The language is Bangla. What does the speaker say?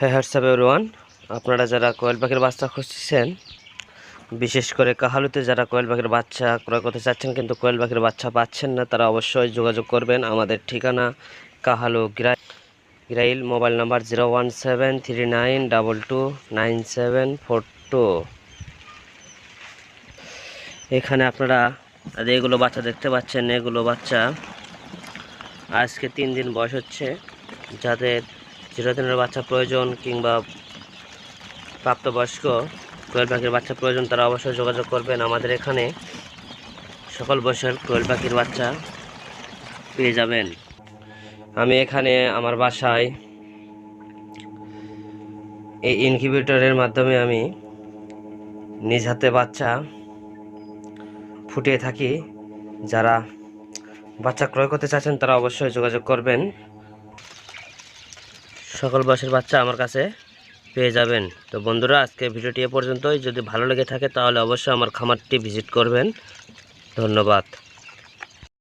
হ্যাঁ হোয়াটসঅ্যাপ এভরিওয়ান, আপনারা যারা কোয়েল পাখির বাচ্চা খুঁজছেন, বিশেষ করে কাহালুতে যারা কোয়েল পাখির বাচ্চা ক্রয় করতে চাচ্ছেন কিন্তু কোয়েল পাখির বাচ্চা পাচ্ছেন না, তারা অবশ্যই যোগাযোগ করবেন। আমাদের ঠিকানা কাহালু গিরাইল, মোবাইল নাম্বার 01739229742। এখানে আপনারা এগুলো বাচ্চা দেখতে পাচ্ছেন। এগুলো বাচ্চা আজকে 3 দিন বয়স হচ্ছে। যাদের 0 দিনের বাচ্চা প্রয়োজন কিংবা প্রাপ্তবয়স্ক কোয়েল পাখির বাচ্চা প্রয়োজন, তারা অবশ্যই যোগাযোগ করবেন। আমাদের এখানে সকল বয়সের কোয়েল পাখির বাচ্চা পেয়ে যাবেন। আমি এখানে আমার বাসায় এই ইনকিউবেটরের মাধ্যমে আমি নিজ হাতে বাচ্চা ফুটিয়ে থাকি। যারা বাচ্চা ক্রয় করতে চাচ্ছেন তারা অবশ্যই যোগাযোগ করবেন। সকল বয়সের বাচ্চা আমার কাছে পেয়ে যাবেন। তো বন্ধুরা, আজকে ভিডিওটি এ পর্যন্তই। যদি ভালো লেগে থাকে তাহলে অবশ্যই আমার খামারটি ভিজিট করবেন। ধন্যবাদ।